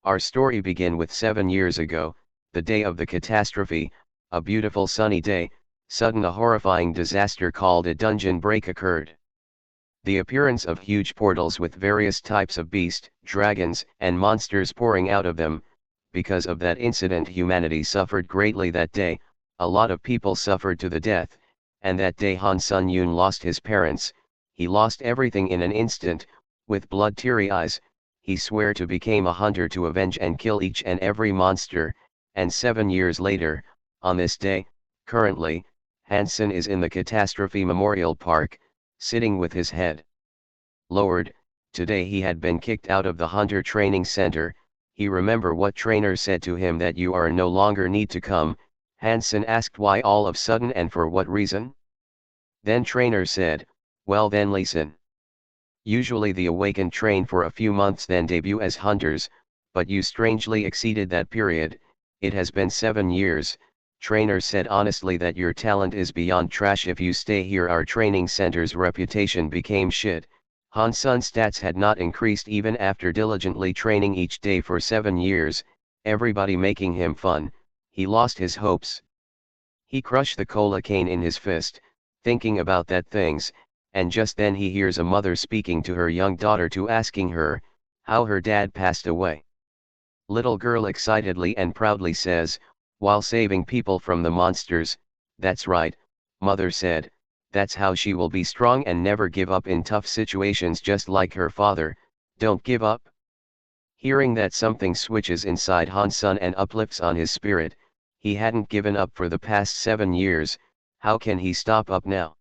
Our story begins with 7 years ago, the day of the catastrophe, a beautiful sunny day. Sudden a horrifying disaster called a dungeon break occurred. The appearance of huge portals with various types of beast, dragons, and monsters pouring out of them. Because of that incident, humanity suffered greatly that day. A lot of people suffered to the death, and that day Han Sun-yoon lost his parents. He lost everything in an instant. With blood teary eyes, he swore to become a hunter to avenge and kill each and every monster. And 7 years later, on this day, currently, Hansen is in the Catastrophe Memorial Park, sitting with his head lowered. Today he had been kicked out of the Hunter Training Center. He remember what trainer said to him that you are no longer need to come. Hansen asked why all of sudden and for what reason. Then trainer said, well then listen. Usually the awakened train for a few months then debut as hunters, but you strangely exceeded that period. It has been 7 years. Trainer said honestly that your talent is beyond trash. If you stay here our training center's reputation became shit. Han Sun's stats had not increased even after diligently training each day for 7 years, everybody making him fun. He lost his hopes. He crushed the cola cane in his fist, thinking about that things, and just then he hears a mother speaking to her young daughter to asking her, how her dad passed away. Little girl excitedly and proudly says, while saving people from the monsters. That's right, mother said, that's how she will be strong and never give up in tough situations just like her father. Don't give up. Hearing that, something switches inside Han Sun and uplifts on his spirit. He hadn't given up for the past 7 years, how can he stop up now?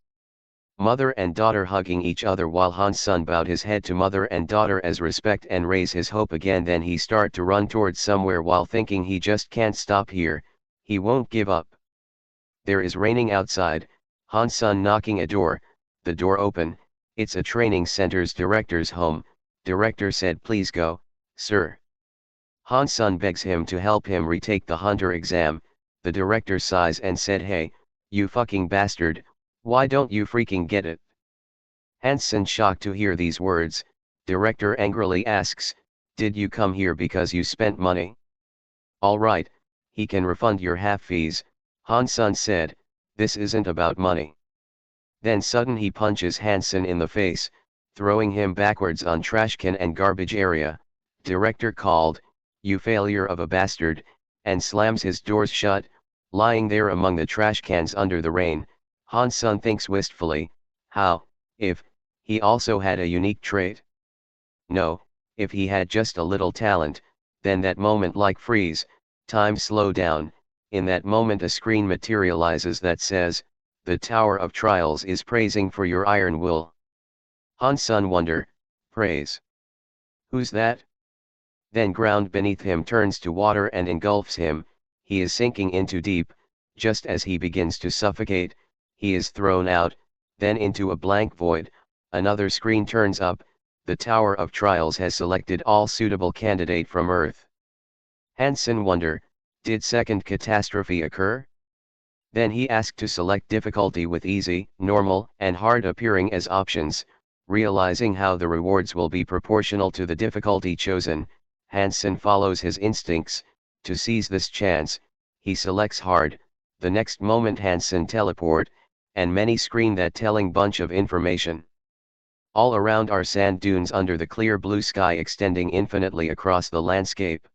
Mother and daughter hugging each other while Han Sun bowed his head to mother and daughter as respect and raise his hope again. Then he start to run towards somewhere while thinking he just can't stop here, he won't give up. There is raining outside, Han Sun knocking a door, the door open, it's a training center's director's home. Director said please go, sir. Han Sun begs him to help him retake the hunter exam. The director sighs and said, hey, you fucking bastard, why don't you freaking get it? Hansen shocked to hear these words. Director angrily asks, did you come here because you spent money? Alright, he can refund your half fees, Han Sun said, this isn't about money. Then sudden he punches Hansen in the face, throwing him backwards on trash can and garbage area. Director called, you failure of a bastard, and slams his doors shut. Lying there among the trash cans under the rain, Han Sun thinks wistfully, how, if, he also had a unique trait? No, if he had just a little talent, then that moment like freeze, time slow down. In that moment a screen materializes that says, the Tower of Trials is praising for your iron will. Han Sun wonder, praise? Who's that? Then ground beneath him turns to water and engulfs him. He is sinking into deep. Just as he begins to suffocate, he is thrown out, then into a blank void. Another screen turns up, the Tower of Trials has selected all suitable candidate from Earth. Hansen wonder, did second catastrophe occur? Then he asked to select difficulty with easy, normal, and hard appearing as options, realizing how the rewards will be proportional to the difficulty chosen. Hansen follows his instincts. To seize this chance, he selects hard. The next moment Hansen teleport, and many screen that telling bunch of information. All around are sand dunes under the clear blue sky extending infinitely across the landscape.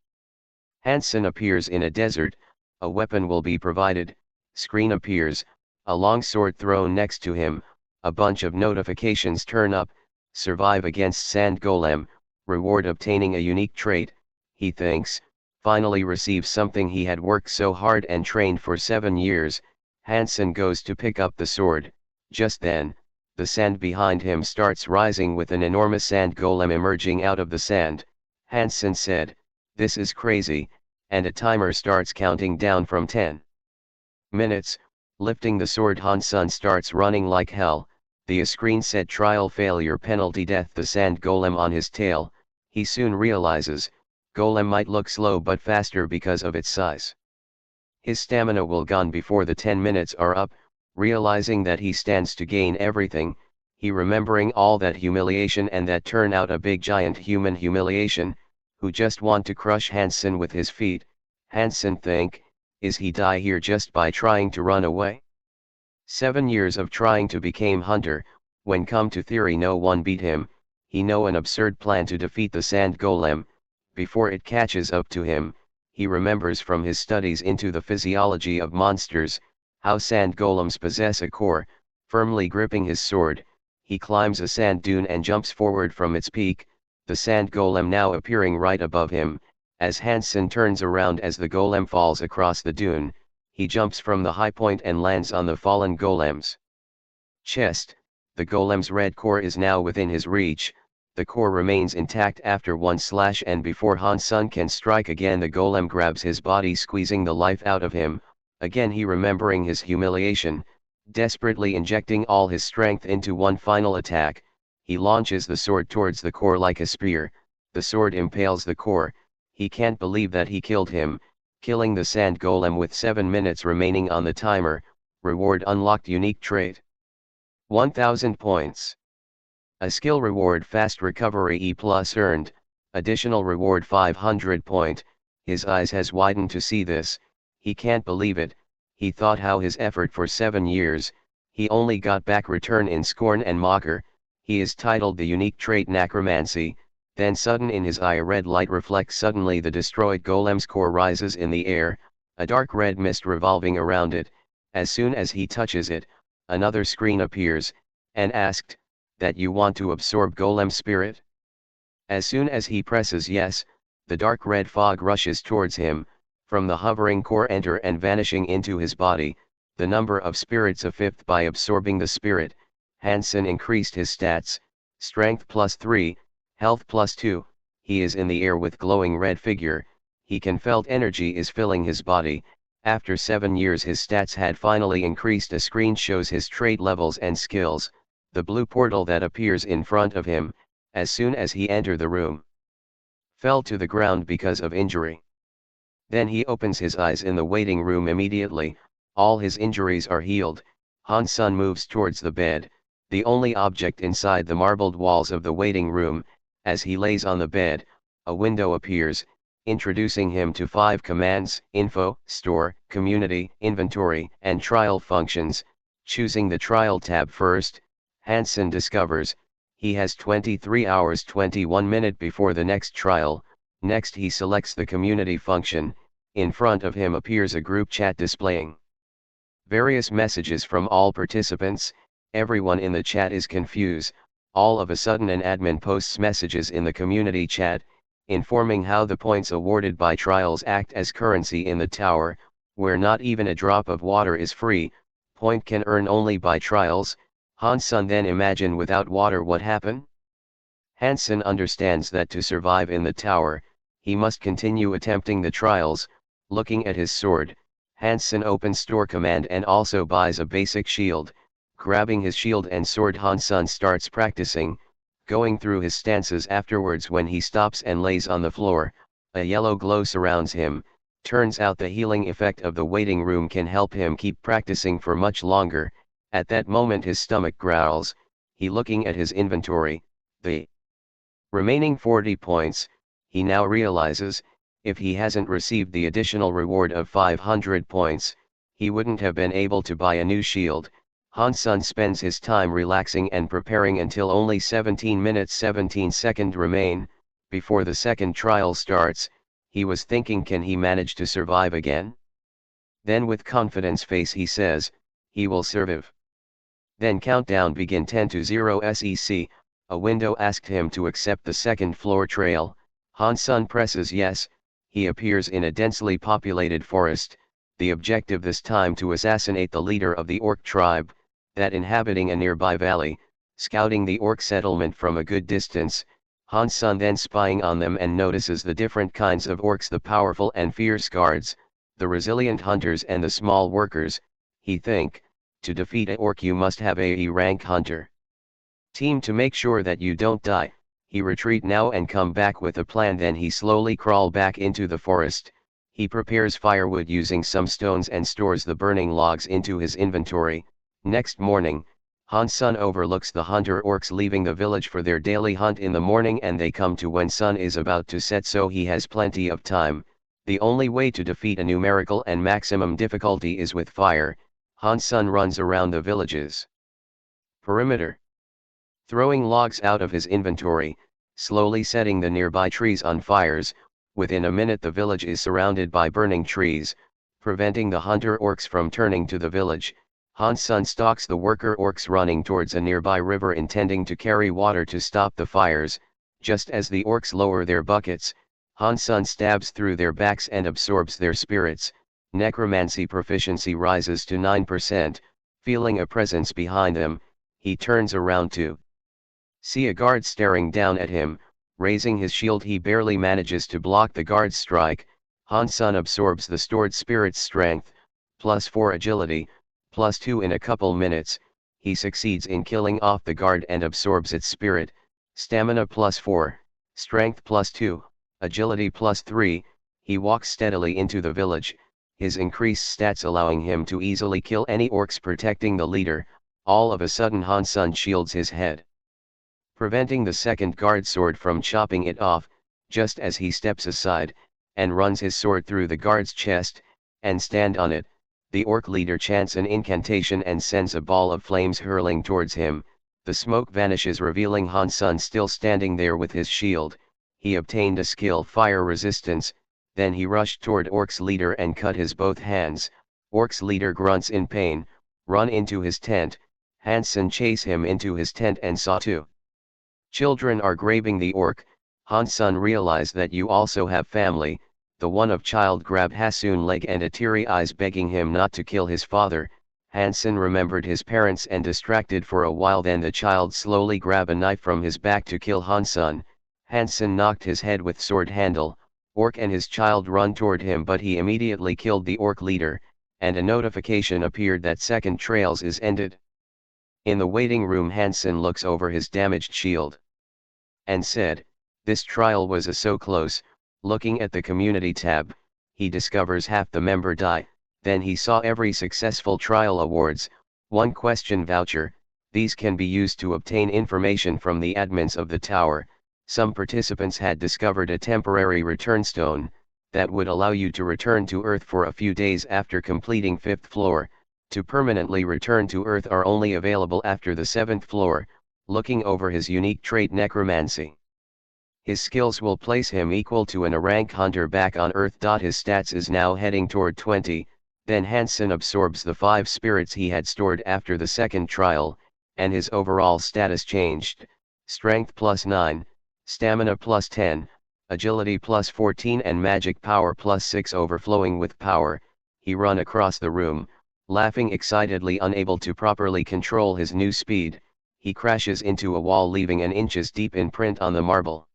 Hansen appears in a desert, a weapon will be provided. Screen appears, a long sword thrown next to him, a bunch of notifications turn up. Survive against sand golem, reward obtaining a unique trait. He thinks, finally receives something he had worked so hard and trained for 7 years. Hansen goes to pick up the sword. Just then, the sand behind him starts rising with an enormous sand golem emerging out of the sand. Hansen said, this is crazy, and a timer starts counting down from 10 minutes. Lifting the sword, Han Sun starts running like hell. The screen said trial failure penalty death. The sand golem on his tail. He soon realizes, golem might look slow but faster because of its size. His stamina will gone before the 10 minutes are up. Realizing that he stands to gain everything, he remembering all that humiliation and that turn out a big giant human humiliation, who just want to crush Hansen with his feet. Hansen think, is he die here just by trying to run away? 7 years of trying to become hunter, when come to theory no one beat him, he know an absurd plan to defeat the sand golem. Before it catches up to him, he remembers from his studies into the physiology of monsters, how sand golems possess a core. Firmly gripping his sword, he climbs a sand dune and jumps forward from its peak, the sand golem now appearing right above him. As Hansen turns around as the golem falls across the dune, he jumps from the high point and lands on the fallen golem's chest. The golem's red core is now within his reach. The core remains intact after one slash, and before Hansen can strike again, the golem grabs his body, squeezing the life out of him. Again he remembering his humiliation, desperately injecting all his strength into one final attack, he launches the sword towards the core like a spear. The sword impales the core. He can't believe that he killed him, killing the sand golem with 7 minutes remaining on the timer. Reward unlocked: unique trait, 1000 points. A skill reward: fast recovery E+ earned, additional reward 500 point. His eyes has widened to see this. He can't believe it. He thought how his effort for 7 years, he only got back return in scorn and mocker. He is titled the unique trait necromancy. Then sudden in his eye a red light reflects. Suddenly the destroyed golem's core rises in the air, a dark red mist revolving around it. As soon as he touches it, another screen appears, and asked, that you want to absorb golem spirit? As soon as he presses yes, the dark red fog rushes towards him, from the hovering core enter and vanishing into his body, the number of spirits a fifth by absorbing the spirit. Hansen increased his stats, strength +3, health +2, he is in the air with glowing red figure, he can felt energy is filling his body. After 7 years his stats had finally increased. A screen shows his trait levels and skills, the blue portal that appears in front of him, as soon as he entered the room, fell to the ground because of injury. Then he opens his eyes in the waiting room immediately, all his injuries are healed. Hansen moves towards the bed, the only object inside the marbled walls of the waiting room. As he lays on the bed, a window appears, introducing him to 5 commands: info, store, community, inventory, and trial functions. Choosing the trial tab first, Hansen discovers, he has 23 hours 21 minutes before the next trial. Next he selects the community function. In front of him appears a group chat displaying various messages from all participants. Everyone in the chat is confused. All of a sudden an admin posts messages in the community chat, informing how the points awarded by trials act as currency in the tower, where not even a drop of water is free. Point can earn only by trials. Hansen then imagine without water what happen? Hansen understands that to survive in the tower, he must continue attempting the trials. Looking at his sword, Hansen opens store command and also buys a basic shield. Grabbing his shield and sword, Hansen starts practicing, going through his stances. Afterwards when he stops and lays on the floor, a yellow glow surrounds him. Turns out the healing effect of the waiting room can help him keep practicing for much longer. At that moment his stomach growls. He looking at his inventory, the remaining 40 points, he now realizes, if he hasn't received the additional reward of 500 points, he wouldn't have been able to buy a new shield. Hansen spends his time relaxing and preparing until only 17 minutes 17 seconds remain, before the second trial starts. He was thinking, can he manage to survive again? Then with confidence face he says, he will survive. Then countdown begin 10 to 0 SEC, a window asked him to accept the second floor trail. Hansen presses yes. He appears in a densely populated forest, the objective this time to assassinate the leader of the orc tribe, that inhabiting a nearby valley. Scouting the orc settlement from a good distance, Hansen then spying on them and notices the different kinds of orcs: the powerful and fierce guards, the resilient hunters and the small workers. He think, to defeat a orc you must have a E rank hunter team to make sure that you don't die. He retreat now and come back with a plan. Then he slowly crawl back into the forest. He prepares firewood using some stones and stores the burning logs into his inventory. Next morning, Han's son overlooks the hunter orcs leaving the village for their daily hunt in the morning, and they come to when sun is about to set, so he has plenty of time. The only way to defeat a numerical and maximum difficulty is with fire. Han's son runs around the village's perimeter, throwing logs out of his inventory, slowly setting the nearby trees on fires. Within a minute the village is surrounded by burning trees, preventing the hunter orcs from turning to the village. Han's son stalks the worker orcs running towards a nearby river, intending to carry water to stop the fires. Just as the orcs lower their buckets, Han's son stabs through their backs and absorbs their spirits. Necromancy proficiency rises to 9%, feeling a presence behind them. He turns around to see a guard staring down at him. Raising his shield, he barely manages to block the guard's strike. Han's son absorbs the stored spirit's strength, +4 agility, +2 in a couple minutes. He succeeds in killing off the guard and absorbs its spirit. Stamina +4, strength +2, agility +3. He walks steadily into the village, his increased stats allowing him to easily kill any orcs protecting the leader. All of a sudden Han's son shields his head, preventing the second guard sword from chopping it off. Just as he steps aside, and runs his sword through the guard's chest, and stand on it, the orc leader chants an incantation and sends a ball of flames hurling towards him. The smoke vanishes, revealing Han's son still standing there with his shield. He obtained a skill fire resistance, then he rushed toward orc's leader and cut his both hands. Orc's leader grunts in pain, run into his tent. Han's son chase him into his tent and saw two children are grabbing the orc. Han's son realized that you also have family. The one of child grabbed Hasun's leg and a teary eyes begging him not to kill his father. Han's son remembered his parents and distracted for a while, then the child slowly grabbed a knife from his back to kill Han's son. Han's son knocked his head with sword handle. Orc and his child run toward him, but he immediately killed the orc leader, and a notification appeared that second trials is ended. In the waiting room Han's son looks over his damaged shield and said, "This trial was so close." Looking at the community tab, he discovers half the member die. Then he saw every successful trial awards, 1 question voucher. These can be used to obtain information from the admins of the tower. Some participants had discovered a temporary return stone that would allow you to return to Earth for a few days after completing 5th floor. To permanently return to Earth are only available after the 7th floor. Looking over his unique trait necromancy, his skills will place him equal to an A rank hunter back on Earth. His stats is now heading toward 20. Then Han's son absorbs the 5 spirits he had stored after the second trial, and his overall status changed. Strength +9, stamina +10, agility +14 and magic power +6, overflowing with power. He run across the room, laughing excitedly, unable to properly control his new speed. He crashes into a wall, leaving an inches deep imprint on the marble.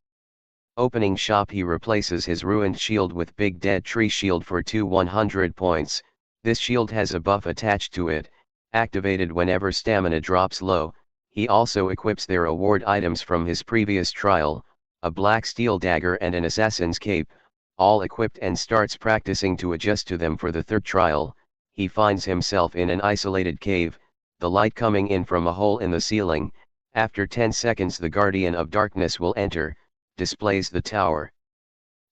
Opening shop, he replaces his ruined shield with big dead tree shield for 100 points. This shield has a buff attached to it, activated whenever stamina drops low. He also equips their award items from his previous trial, a black steel dagger and an assassin's cape, all equipped, and starts practicing to adjust to them for the third trial. He finds himself in an isolated cave, the light coming in from a hole in the ceiling. After 10 seconds the Guardian of Darkness will enter, displays the tower.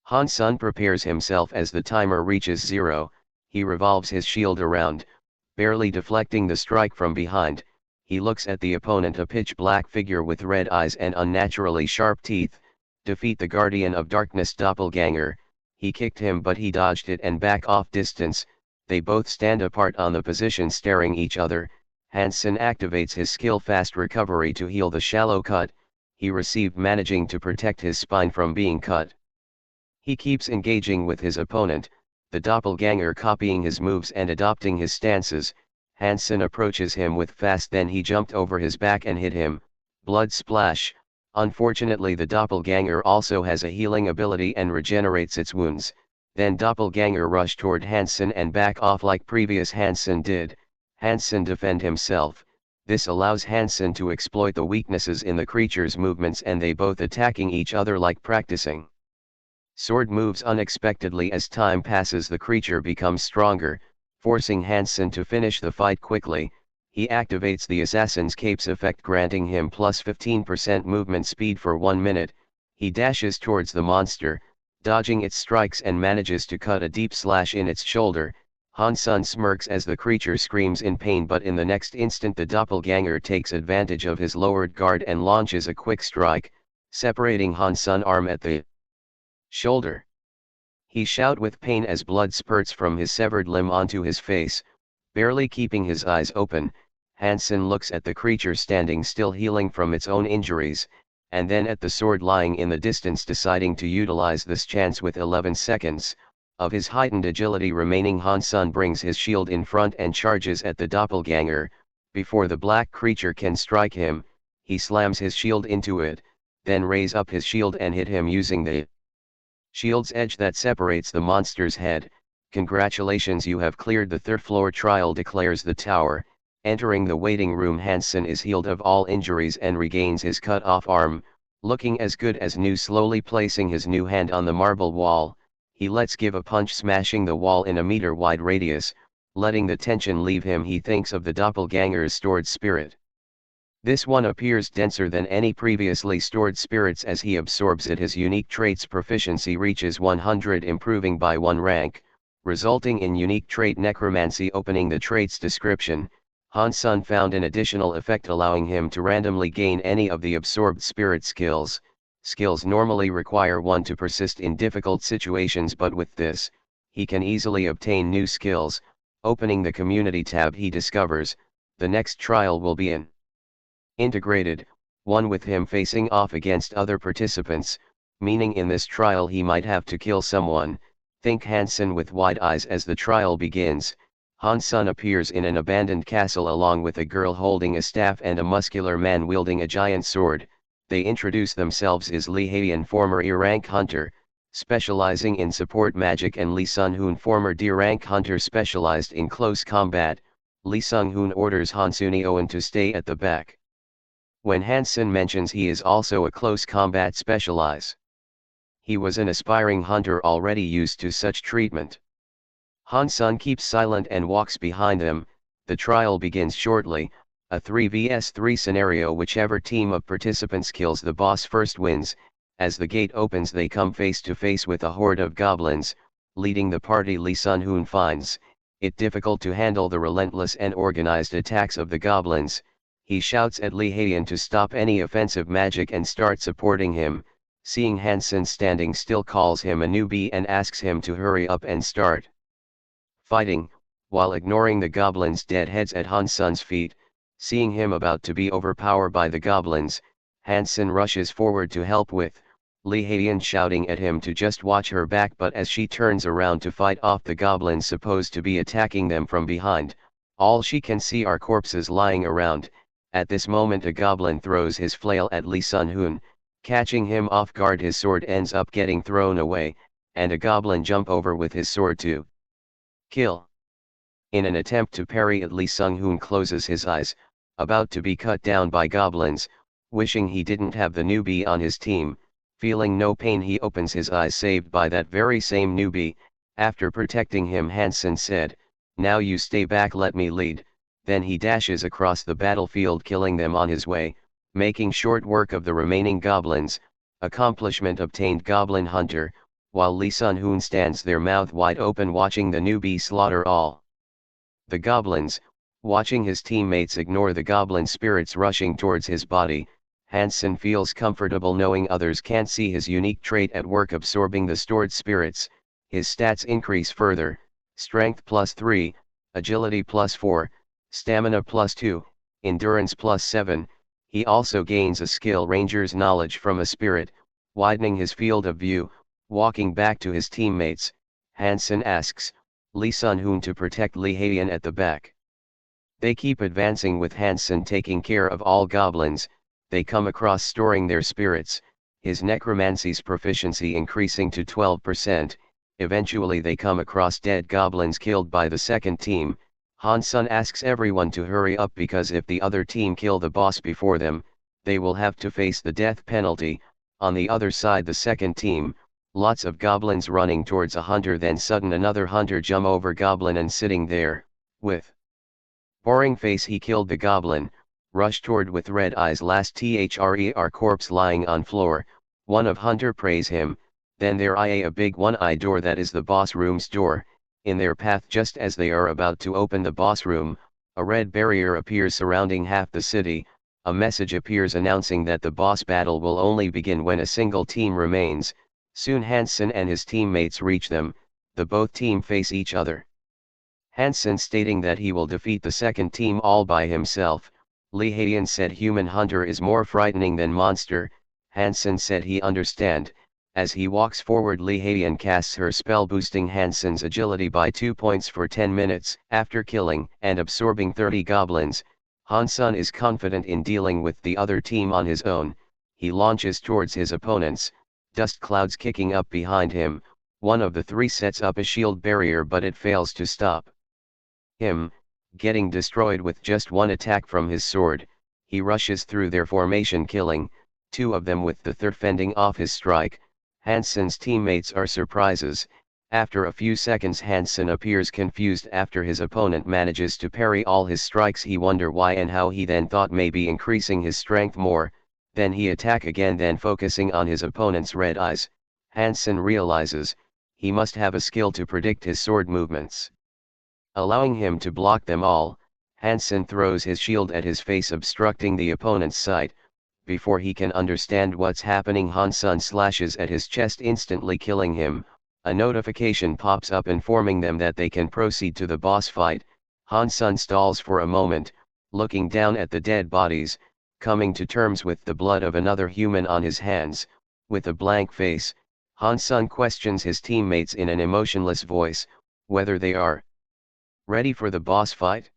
Han's son prepares himself as the timer reaches 0. He revolves his shield around, barely deflecting the strike from behind. He looks at the opponent, a pitch black figure with red eyes and unnaturally sharp teeth. Defeat the Guardian of Darkness doppelganger. He kicked him, but he dodged it and back off distance. They both stand apart on the position, staring each other. Han's son activates his skill Fast Recovery to heal the shallow cut he received, managing to protect his spine from being cut. He keeps engaging with his opponent, the doppelganger copying his moves and adopting his stances. Han's son approaches him with fast, then he jumped over his back and hit him. Blood splash. Unfortunately the doppelganger also has a healing ability and regenerates its wounds. Then doppelganger rush toward Han's son and back off like previous Han's son did. Han's son defend himself. This allows Han's son to exploit the weaknesses in the creature's movements, and they both attacking each other like practicing. Sword moves unexpectedly. As time passes the creature becomes stronger, forcing Han's son to finish the fight quickly. He activates the Assassin's Cape's effect, granting him plus 15% movement speed for 1 minute. He dashes towards the monster, dodging its strikes and manages to cut a deep slash in its shoulder. Han-sun smirks as the creature screams in pain, but in the next instant the doppelganger takes advantage of his lowered guard and launches a quick strike, separating Han-sun's arm at the shoulder. He shouts with pain as blood spurts from his severed limb onto his face, barely keeping his eyes open. Han-sun looks at the creature standing still, healing from its own injuries, and then at the sword lying in the distance, deciding to utilize this chance. With 11 seconds of his heightened agility remaining, Han-sun brings his shield in front and charges at the doppelganger. Before the black creature can strike him, he slams his shield into it, then raise up his shield and hit him using the shield's edge that separates the monster's head. Congratulations, you have cleared the third floor trial, declares the tower. Entering the waiting room, Han-sun is healed of all injuries and regains his cut-off arm, looking as good as new. Slowly placing his new hand on the marble wall, he lets give a punch, smashing the wall in a meter-wide radius, letting the tension leave him. He thinks of the doppelganger's stored spirit. This one appears denser than any previously stored spirits as he absorbs it. His unique traits proficiency reaches 100, improving by 1 rank, resulting in unique trait necromancy. Opening the traits description, Han-sun found an additional effect allowing him to randomly gain any of the absorbed spirit skills. Skills normally require one to persist in difficult situations, but with this, he can easily obtain new skills. Opening the community tab, he discovers, the next trial will be an integrated one with him facing off against other participants, meaning in this trial he might have to kill someone. Think Han-sun with wide eyes as the trial begins. Han-sun appears in an abandoned castle along with a girl holding a staff and a muscular man wielding a giant sword. They introduce themselves as Lee Hae-in, former E-rank hunter, specializing in support magic, and Lee Sun-hoon, former D-rank hunter specialized in close combat. Lee Sung-hoon orders Han-sun to stay at the back. When Han-sun mentions he is also a close combat specialize, he was an aspiring hunter already used to such treatment. Han-sun keeps silent and walks behind them. The trial begins shortly, a 3 vs 3 scenario. Whichever team of participants kills the boss first wins. As the gate opens, they come face to face with a horde of goblins. Leading the party, Lee Sun-hoon finds it difficult to handle the relentless and organized attacks of the goblins. He shouts at Lee Hae-in to stop any offensive magic and start supporting him. Seeing Han-sun standing still, calls him a newbie and asks him to hurry up and start fighting, while ignoring the goblins' dead heads at Han-sun's feet. Seeing him about to be overpowered by the goblins, Han-sun rushes forward to help, with Lee Hae-in shouting at him to just watch her back, but as she turns around to fight off the goblins supposed to be attacking them from behind, all she can see are corpses lying around. At this moment a goblin throws his flail at Lee Sun-hoon, catching him off guard. His sword ends up getting thrown away, and a goblin jump over with his sword to kill. In an attempt to parry it, Lee Sun-hoon closes his eyes, about to be cut down by goblins. Wishing he didn't have the newbie on his team, feeling no pain, he opens his eyes, saved by that very same newbie. After protecting him, Han-sun said, "Now you stay back, let me lead." Then he dashes across the battlefield, killing them on his way, making short work of the remaining goblins. Accomplishment obtained, Goblin Hunter. While Lee Sun-hoon stands there mouth wide open watching the newbie slaughter all the goblins, watching his teammates ignore the goblin spirits rushing towards his body, Han-sun feels comfortable knowing others can't see his unique trait at work, absorbing the stored spirits. His stats increase further: strength +3, agility +4, stamina +2, endurance +7. He also gains a skill, ranger's knowledge, from a spirit, widening his field of view. Walking back to his teammates, Han-sun asks Lee Sun-hoon to protect Lee Hae-in at the back. They keep advancing with Han-sun taking care of all goblins. They come across storing their spirits, his necromancy's proficiency increasing to 12%. Eventually they come across dead goblins killed by the second team. Han-sun asks everyone to hurry up because if the other team kill the boss before them, they will have to face the death penalty. On the other side, the second team, lots of goblins running towards a hunter, then sudden another hunter jump over goblin and sitting there, with Pouring face he killed the goblin, rushed toward with red eyes last ther corpse lying on floor, one of hunter praise him, then there a big one-eye door that is the boss room's door, in their path just as they are about to open the boss room, a red barrier appears surrounding half the city, a message appears announcing that the boss battle will only begin when a single team remains, soon Hansen and his teammates reach them, the both team face each other. Hansen stating that he will defeat the second team all by himself, Lee Hae-in said human hunter is more frightening than monster, Hansen said he understand, as he walks forward Lee Hae-in casts her spell boosting Hansen's agility by 2 points for 10 minutes, after killing and absorbing 30 goblins, Hansen is confident in dealing with the other team on his own, he launches towards his opponents, dust clouds kicking up behind him, one of the three sets up a shield barrier but it fails to stop him, getting destroyed with just one attack from his sword, he rushes through their formation killing, two of them with the third fending off his strike. Hansen's teammates are surprises, after a few seconds Hansen appears confused after his opponent manages to parry all his strikes he wonder why and how he then thought maybe increasing his strength more, then he attack again then focusing on his opponent's red eyes, Hansen realizes, he must have a skill to predict his sword movements. Allowing him to block them all, Hansen throws his shield at his face obstructing the opponent's sight, before he can understand what's happening Hansen slashes at his chest instantly killing him, a notification pops up informing them that they can proceed to the boss fight, Hansen stalls for a moment, looking down at the dead bodies, coming to terms with the blood of another human on his hands, with a blank face, Hansen questions his teammates in an emotionless voice, whether they are ready for the boss fight?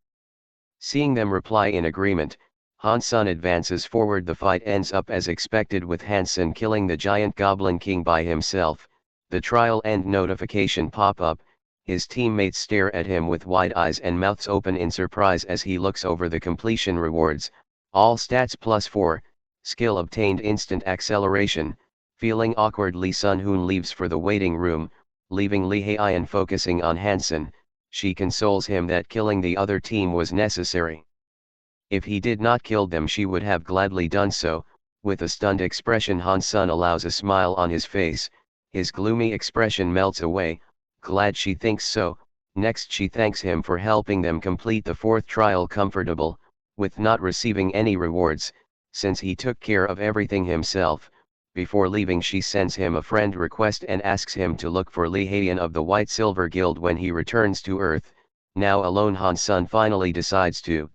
Seeing them reply in agreement, Hansen advances forward the fight ends up as expected with Hansen killing the giant goblin king by himself, the trial end notification pop up, his teammates stare at him with wide eyes and mouths open in surprise as he looks over the completion rewards, all stats +4, skill obtained instant acceleration, feeling awkward Lee Sun-hoon leaves for the waiting room, leaving Lee Hae-in focusing on Hansen. She consoles him that killing the other team was necessary. If he did not kill them she would have gladly done so, with a stunned expression Hansen allows a smile on his face, his gloomy expression melts away, glad she thinks so, next she thanks him for helping them complete the fourth trial comfortable, with not receiving any rewards, since he took care of everything himself. Before leaving she sends him a friend request and asks him to look for Lee Hae-in of the White Silver Guild when he returns to Earth. Now alone Hansen finally decides to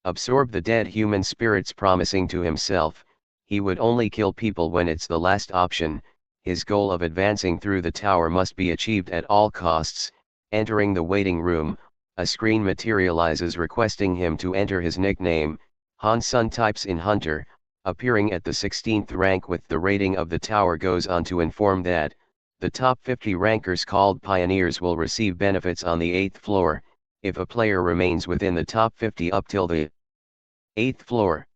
absorb the dead human spirits promising to himself, he would only kill people when it's the last option, his goal of advancing through the tower must be achieved at all costs. Entering the waiting room, a screen materializes requesting him to enter his nickname, Hansen types in Hunter, appearing at the 16th rank with the rating of the tower goes on to inform that, the top 50 rankers called pioneers will receive benefits on the 8th floor, if a player remains within the top 50 up till the 8th floor.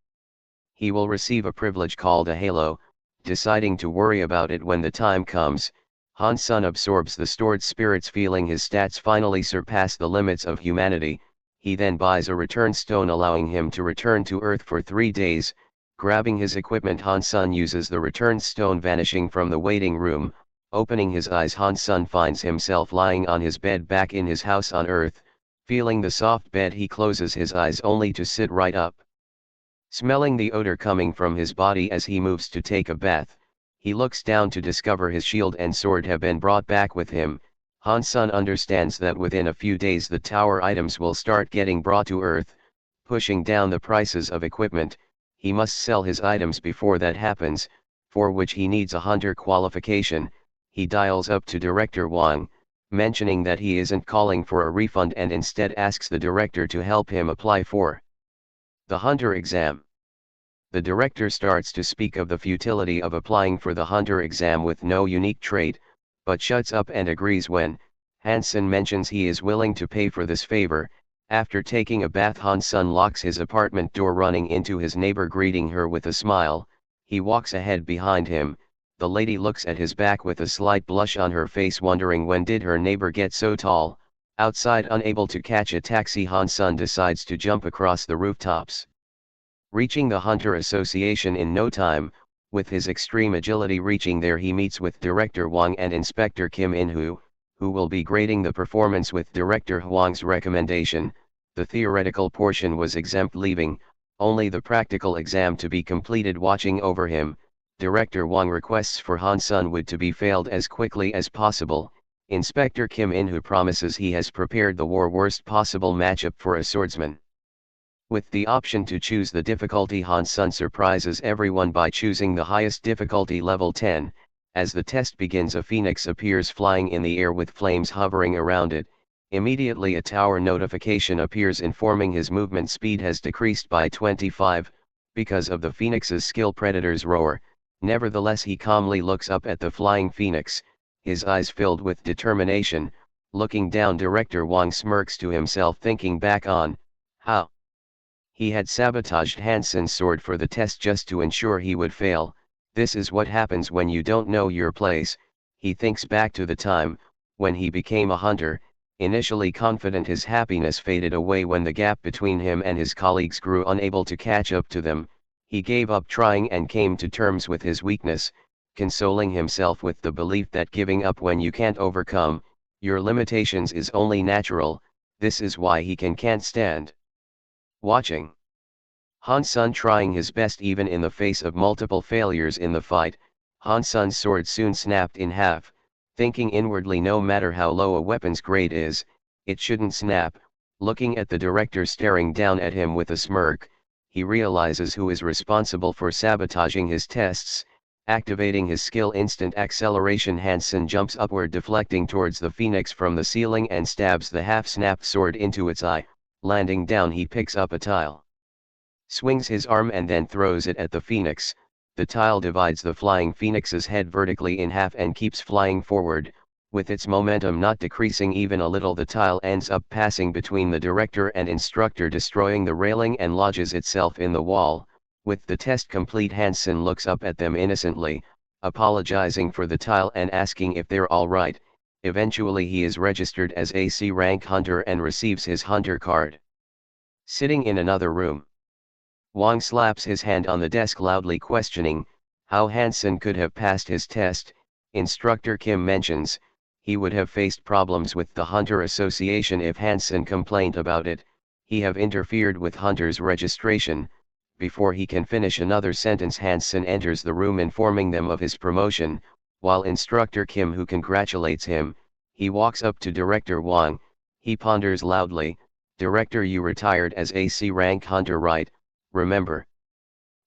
He will receive a privilege called a halo, deciding to worry about it when the time comes, Hansen absorbs the stored spirits feeling his stats finally surpass the limits of humanity, he then buys a return stone allowing him to return to Earth for 3 days. Grabbing his equipment Hansen uses the return stone vanishing from the waiting room, opening his eyes Hansen finds himself lying on his bed back in his house on Earth, feeling the soft bed he closes his eyes only to sit right up. Smelling the odor coming from his body as he moves to take a bath, he looks down to discover his shield and sword have been brought back with him, Hansen understands that within a few days the tower items will start getting brought to Earth, pushing down the prices of equipment. He must sell his items before that happens, for which he needs a hunter qualification. He dials up to Director Wang, mentioning that he isn't calling for a refund and instead asks the director to help him apply for the hunter exam. The director starts to speak of the futility of applying for the hunter exam with no unique trait, but shuts up and agrees when Hansen mentions he is willing to pay for this favor. After taking a bath Hansen locks his apartment door running into his neighbor greeting her with a smile, he walks ahead behind him, the lady looks at his back with a slight blush on her face wondering when did her neighbor get so tall, Outside, unable to catch a taxi, Han-sun decides to jump across the rooftops. Reaching the Hunter Association in no time, with his extreme agility reaching there he meets with Director Wang and Inspector Kim In-hoo, who will be grading the performance with Director Huang's recommendation. The theoretical portion was exempt, leaving only the practical exam to be completed. Watching over him, Director Wang requests for Han-sun Wood to be failed as quickly as possible. Inspector Kim In-hoo promises he has prepared the worst possible matchup for a swordsman. With the option to choose the difficulty, Han-sun surprises everyone by choosing the highest difficulty, level 10. As the test begins, a phoenix appears flying in the air with flames hovering around it. Immediately a tower notification appears informing his movement speed has decreased by 25, because of the phoenix's skill. Predators roar. Nevertheless he calmly looks up at the flying phoenix, his eyes filled with determination. Looking down, Director Wang smirks to himself, thinking back on how he had sabotaged Han-sun's sword for the test just to ensure he would fail. This is what happens when you don't know your place. He thinks back to the time when he became a hunter. Initially confident, his happiness faded away when the gap between him and his colleagues grew. Unable to catch up to them, he gave up trying and came to terms with his weakness, consoling himself with the belief that giving up when you can't overcome your limitations is only natural. This is why he can't stand watching Han-sun trying his best even in the face of multiple failures in the fight. Han-sun's sword soon snapped in half. Thinking inwardly, no matter how low a weapon's grade is, it shouldn't snap. Looking at the director staring down at him with a smirk, he realizes who is responsible for sabotaging his tests. Activating his skill instant acceleration, Han-sun jumps upward, deflecting towards the phoenix from the ceiling and stabs the half-snapped sword into its eye. Landing down, he picks up a tile, swings his arm and then throws it at the phoenix. The tile divides the flying phoenix's head vertically in half and keeps flying forward. With its momentum not decreasing even a little, the tile ends up passing between the director and instructor, destroying the railing and lodges itself in the wall. With the test complete, Han-sun looks up at them innocently, apologizing for the tile and asking if they're all right. Eventually he is registered as a C rank hunter and receives his hunter card. Sitting in another room, Wang slaps his hand on the desk, loudly questioning how Han-sun could have passed his test. Instructor Kim mentions he would have faced problems with the Hunter Association if Han-sun complained about it. He have interfered with Hunter's registration. Before he can finish another sentence, Han-sun enters the room informing them of his promotion. While Instructor Kim, who congratulates him, he walks up to Director Wang. He ponders loudly, "Director, you retired as a C rank hunter, right? Remember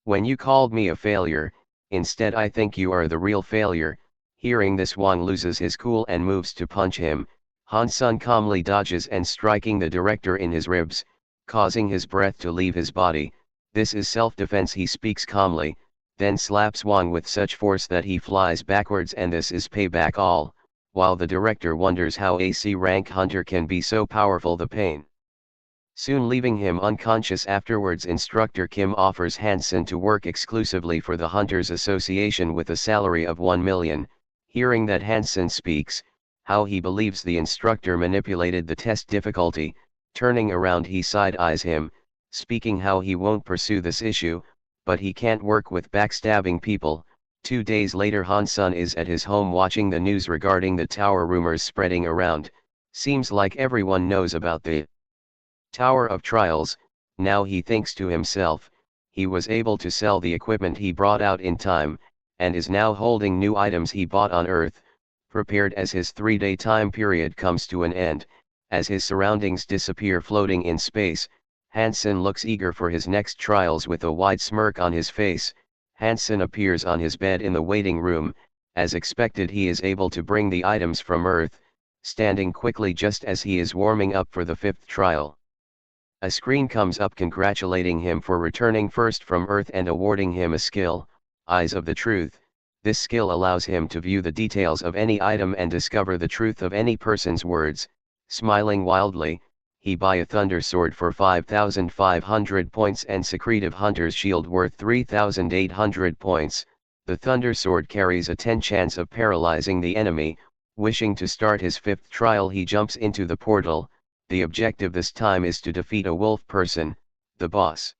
when you called me a failure? Instead I think you are the real failure." Hearing this, Wang loses his cool and moves to punch him. Han-sun calmly dodges and striking the director in his ribs, causing his breath to leave his body. This is self-defense, he speaks calmly, then slaps Wang with such force that he flies backwards, and this is payback all. While the director wonders how a C rank hunter can be so powerful, the pain soon leaving him unconscious. Afterwards, Instructor Kim offers Han-sun to work exclusively for the Hunters Association with a salary of 1 million. Hearing that, Han-sun speaks how he believes the instructor manipulated the test difficulty. Turning around, he side-eyes him, speaking how he won't pursue this issue, but he can't work with backstabbing people. 2 days later, Han-sun is at his home watching the news regarding the tower rumors spreading around. Seems like everyone knows about the Tower of Trials. Now he thinks to himself, he was able to sell the equipment he brought out in time, and is now holding new items he bought on Earth, prepared as his 3-day time period comes to an end. As his surroundings disappear floating in space, Han-sun looks eager for his next trials with a wide smirk on his face. Han-sun appears on his bed in the waiting room. As expected, he is able to bring the items from Earth, standing quickly just as he is warming up for the 5th trial. A screen comes up congratulating him for returning first from Earth and awarding him a skill, Eyes of the Truth. This skill allows him to view the details of any item and discover the truth of any person's words. Smiling wildly, he buy a Thunder Sword for 5,500 points and Secretive Hunter's Shield worth 3,800 points. The Thunder Sword carries a 10 chance of paralyzing the enemy, Wishing to start his fifth trial, he jumps into the portal. The objective this time is to defeat a wolf person, the boss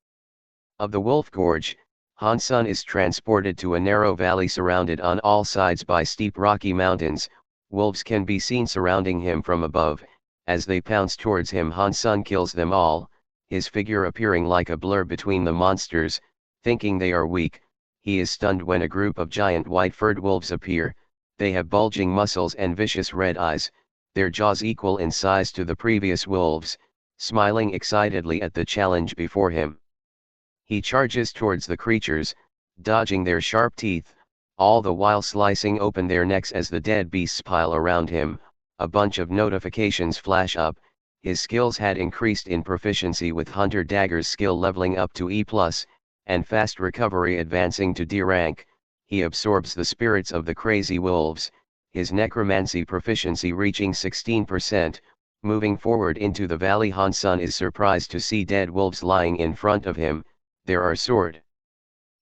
of the Wolf Gorge. Han-sun is transported to a narrow valley surrounded on all sides by steep rocky mountains. Wolves can be seen surrounding him from above. As they pounce towards him, Han-sun kills them all, his figure appearing like a blur between the monsters. Thinking they are weak, he is stunned when a group of giant white-furred wolves appear. They have bulging muscles and vicious red eyes, their jaws equal in size to the previous wolves, smiling excitedly at the challenge before him. He charges towards the creatures, dodging their sharp teeth, all the while slicing open their necks as the dead beasts pile around him. A bunch of notifications flash up. His skills had increased in proficiency, with Hunter Dagger's skill leveling up to E+, and Fast Recovery advancing to D rank. He absorbs the spirits of the crazy wolves, his necromancy proficiency reaching 16%. Moving forward into the valley, Han-sun is surprised to see dead wolves lying in front of him. There are sword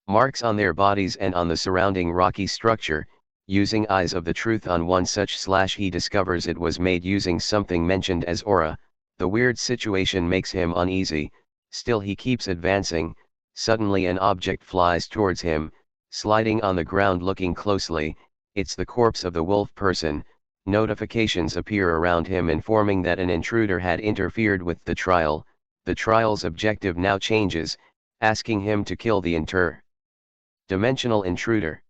marks on their bodies and on the surrounding rocky structure. Using Eyes of the Truth on one such / he discovers it was made using something mentioned as aura. The weird situation makes him uneasy, still he keeps advancing. Suddenly an object flies towards him, sliding on the ground. Looking closely, it's the corpse of the wolf person. Notifications appear around him informing that an intruder had interfered with the trial. The trial's objective now changes, asking him to kill the dimensional intruder.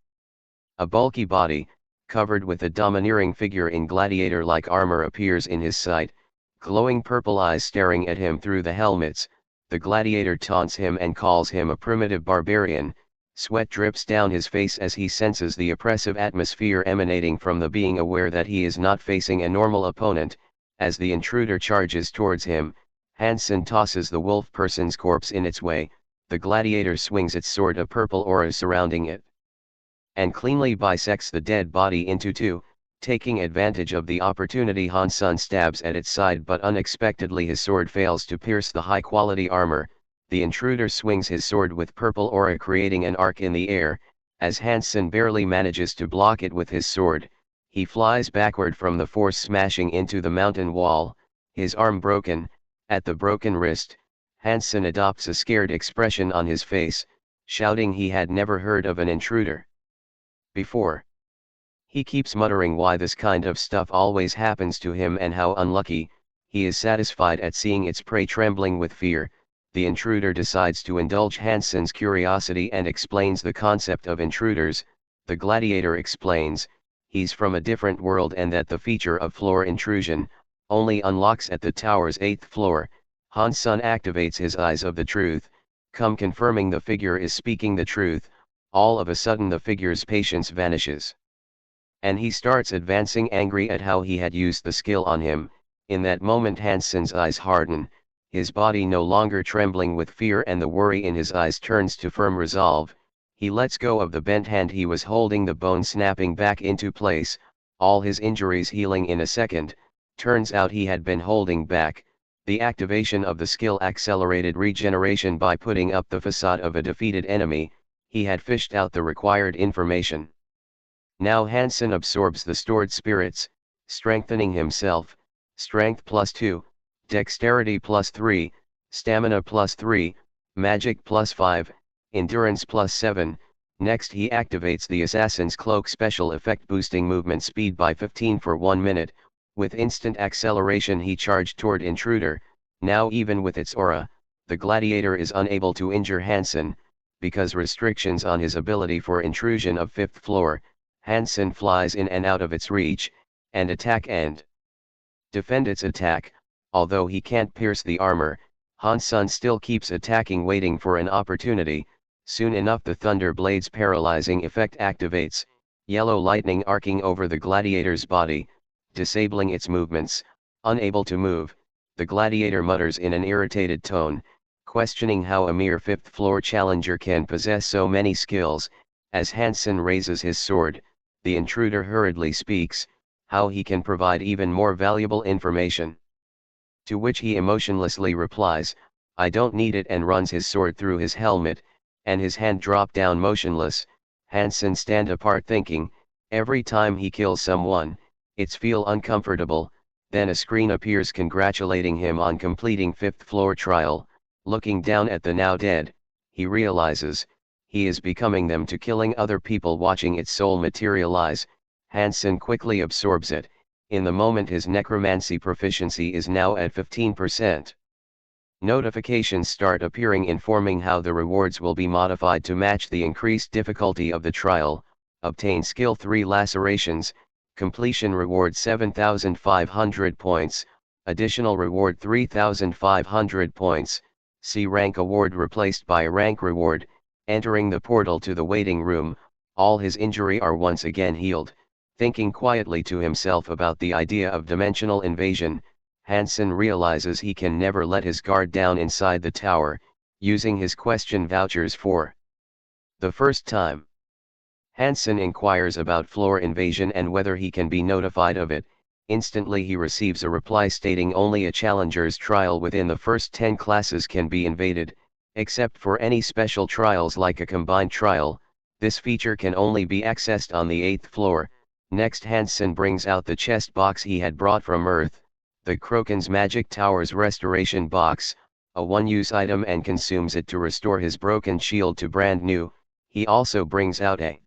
A bulky body, covered with a domineering figure in gladiator-like armor, appears in his sight, glowing purple eyes staring at him through the helmets. The gladiator taunts him and calls him a primitive barbarian. Sweat drips down his face as he senses the oppressive atmosphere emanating from the being, aware that he is not facing a normal opponent. As the intruder charges towards him, Han-sun tosses the wolf person's corpse in its way. The gladiator swings its sword, a purple aura surrounding it, and cleanly bisects the dead body into two. Taking advantage of the opportunity, Han-sun stabs at its side, but unexpectedly his sword fails to pierce the high-quality armor. The intruder swings his sword with purple aura, creating an arc in the air. As Han-sun barely manages to block it with his sword, he flies backward from the force, smashing into the mountain wall, his arm broken. At the broken wrist, Han-sun adopts a scared expression on his face, shouting he had never heard of an intruder before. He keeps muttering why this kind of stuff always happens to him and how unlucky. He is satisfied at seeing its prey trembling with fear. The intruder decides to indulge Han-sun's curiosity and explains the concept of intruders. The gladiator explains he's from a different world and that the feature of floor intrusion only unlocks at the tower's 8th floor. Han-sun activates his Eyes of the Truth, confirming the figure is speaking the truth. All of a sudden the figure's patience vanishes, and he starts advancing, angry at how he had used the skill on him. In that moment Han-sun's eyes harden, his body no longer trembling with fear, and the worry in his eyes turns to firm resolve. He lets go of the bent hand he was holding, the bone snapping back into place, all his injuries healing in a second. Turns out he had been holding back. The activation of the skill accelerated regeneration by putting up the facade of a defeated enemy. He had fished out the required information. Now Han-sun absorbs the stored spirits, strengthening himself. Strength +2, Dexterity +3, Stamina +3, Magic +5, Endurance +7. Next he activates the Assassin's Cloak special effect, boosting movement speed by 15 for 1 minute. With instant acceleration he charged toward intruder. Now even with its aura, the gladiator is unable to injure Han-sun. Because restrictions on his ability for intrusion of 5th floor, Han-sun flies in and out of its reach, and attack and defend its attack. Although he can't pierce the armor, Han-sun still keeps attacking, waiting for an opportunity. Soon enough the Thunder Blade's paralyzing effect activates, yellow lightning arcing over the gladiator's body, disabling its movements. Unable to move, the gladiator mutters in an irritated tone, questioning how a mere 5th floor challenger can possess so many skills. As Han-sun raises his sword, the intruder hurriedly speaks, how he can provide even more valuable information. To which he emotionlessly replies, I don't need it, and runs his sword through his helmet, and his hand dropped down motionless. Han-sun stand apart thinking, every time he kills someone, It's feel uncomfortable. Then a screen appears congratulating him on completing 5th floor trial. Looking down at the now dead, he realizes, he is becoming them to killing other people. Watching its soul materialize, Hansen quickly absorbs it. In the moment his necromancy proficiency is now at 15%. Notifications start appearing informing how the rewards will be modified to match the increased difficulty of the trial. Obtain skill 3 lacerations, completion reward 7,500 points, additional reward 3,500 points, C rank award replaced by a rank reward. Entering the portal to the waiting room, all his injury are once again healed. Thinking quietly to himself about the idea of dimensional invasion, Hansen realizes he can never let his guard down inside the tower, using his question vouchers for the first time. Hansen inquires about floor invasion and whether he can be notified of it. Instantly he receives a reply stating only a challenger's trial within the first 10 classes can be invaded, except for any special trials like a combined trial. This feature can only be accessed on the 8th floor. Next Hansen brings out the chest box he had brought from Earth, the Kroken's Magic Tower's restoration box, a one-use item, and consumes it to restore his broken shield to brand new. He also brings out a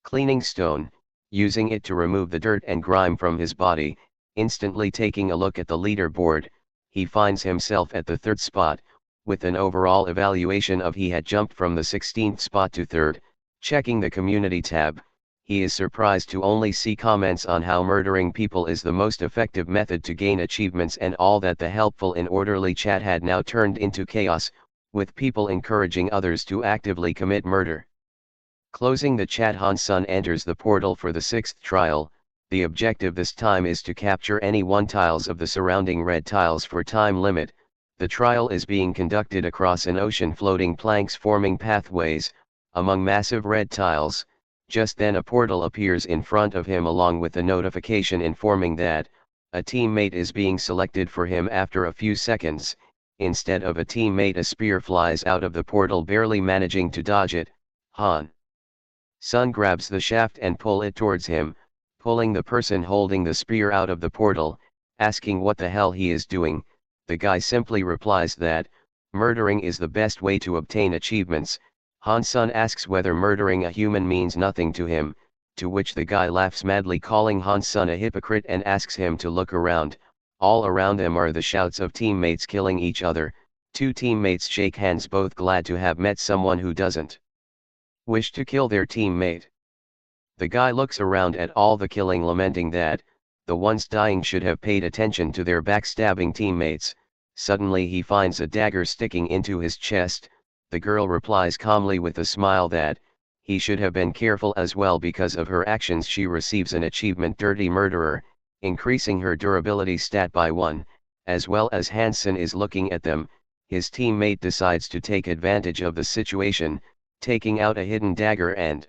cleaning stone, using it to remove the dirt and grime from his body. Instantly taking a look at the leaderboard, he finds himself at the 3rd spot, with an overall evaluation of he had jumped from the 16th spot to 3rd. Checking the community tab, he is surprised to only see comments on how murdering people is the most effective method to gain achievements, and all that the helpful and orderly chat had now turned into chaos, with people encouraging others to actively commit murder. Closing the chat, Hansen enters the portal for the 6th trial. The objective this time is to capture any 1 tiles of the surrounding red tiles for time limit. The trial is being conducted across an ocean, floating planks forming pathways among massive red tiles. Just then a portal appears in front of him along with a notification informing that a teammate is being selected for him. After a few seconds, instead of a teammate, a spear flies out of the portal. Barely managing to dodge it, Hansen grabs the shaft and pull it towards him, pulling the person holding the spear out of the portal. Asking what the hell he is doing, the guy simply replies that murdering is the best way to obtain achievements. Hansen asks whether murdering a human means nothing to him, to which the guy laughs madly, calling Hansen a hypocrite, and asks him to look around. All around them are the shouts of teammates killing each other. 2 teammates shake hands, both glad to have met someone who doesn't wish to kill their teammate. The guy looks around at all the killing, lamenting that the ones dying should have paid attention to their backstabbing teammates. Suddenly he finds a dagger sticking into his chest. The girl replies calmly with a smile that he should have been careful as well because of her actions. She receives an achievement, Dirty Murderer, increasing her durability stat by 1, as well as Hansen is looking at them. His teammate decides to take advantage of the situation, taking out a hidden dagger and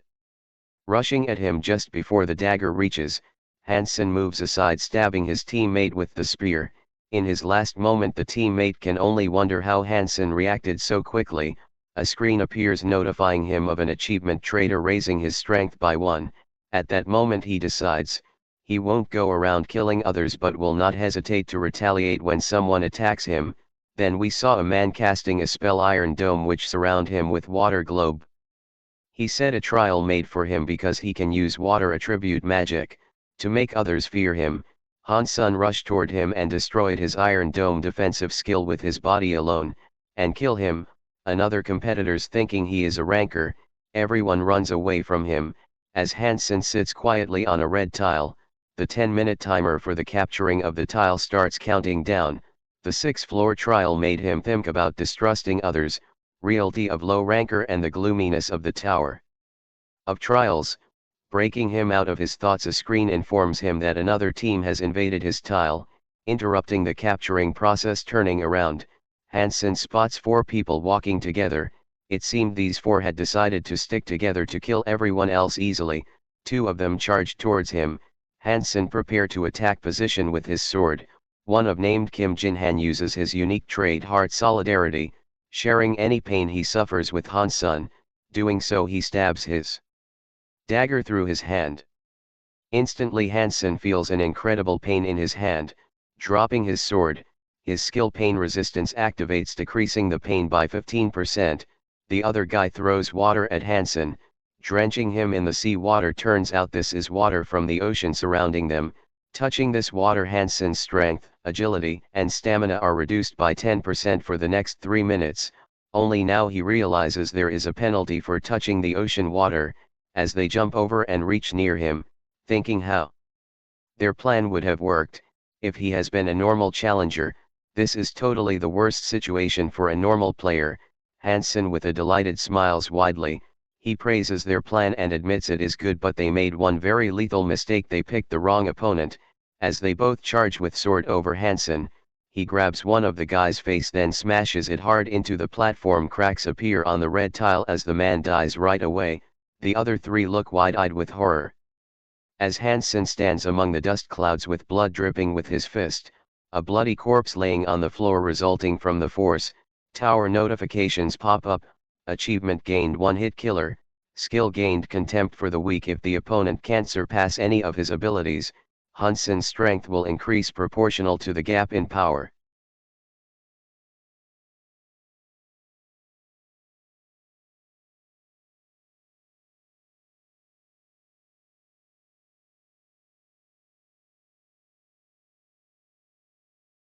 rushing at him. Just before the dagger reaches, Hansen moves aside, stabbing his teammate with the spear. In his last moment the teammate can only wonder how Hansen reacted so quickly. A screen appears notifying him of an achievement, Traitor, raising his strength by 1. At that moment he decides, he won't go around killing others but will not hesitate to retaliate when someone attacks him. Then we saw a man casting a spell, Iron Dome, which surround him with water globe. He said a trial made for him because he can use water attribute magic to make others fear him. Hansen rushed toward him and destroyed his Iron Dome defensive skill with his body alone, and kill him. Another competitors thinking he is a ranker, everyone runs away from him, as Hansen sits quietly on a red tile. The 10-minute timer for the capturing of the tile starts counting down. The 6th floor trial made him think about distrusting others, reality of low ranker, and the gloominess of the tower of trials. Breaking him out of his thoughts, a screen informs him that another team has invaded his tile, interrupting the capturing process. Turning around, Hansen spots 4 people walking together. It seemed these 4 had decided to stick together to kill everyone else easily. 2 of them charged towards him. Hansen prepared to attack position with his sword. One of named Kim Jin-han uses his unique trait Heart Solidarity, sharing any pain he suffers with Hansen. Doing so he stabs his dagger through his hand. Instantly Hansen feels an incredible pain in his hand, dropping his sword, his skill pain resistance activates decreasing the pain by 15%, the other guy throws water at Hansen, drenching him in the sea water. Turns out this is water from the ocean surrounding them. Touching this water, Hansen's strength, agility, and stamina are reduced by 10% for the next 3 minutes, only now he realizes there is a penalty for touching the ocean water, as they jump over and reach near him, thinking how their plan would have worked, if he has been a normal challenger. This is totally the worst situation for a normal player. Hansen with a delighted smiles widely, he praises their plan and admits it is good, but they made one very lethal mistake. They picked the wrong opponent. As they both charge with sword over Hansen, he grabs one of the guy's face, then smashes it hard into the platform. Cracks appear on the red tile as the man dies right away. The other three look wide-eyed with horror. As Hansen stands among the dust clouds with blood dripping with his fist, a bloody corpse laying on the floor resulting from the force, tower notifications pop up. Achievement gained 1 hit killer, skill gained contempt for the weak. If the opponent can't surpass any of his abilities, Hansen's strength will increase proportional to the gap in power.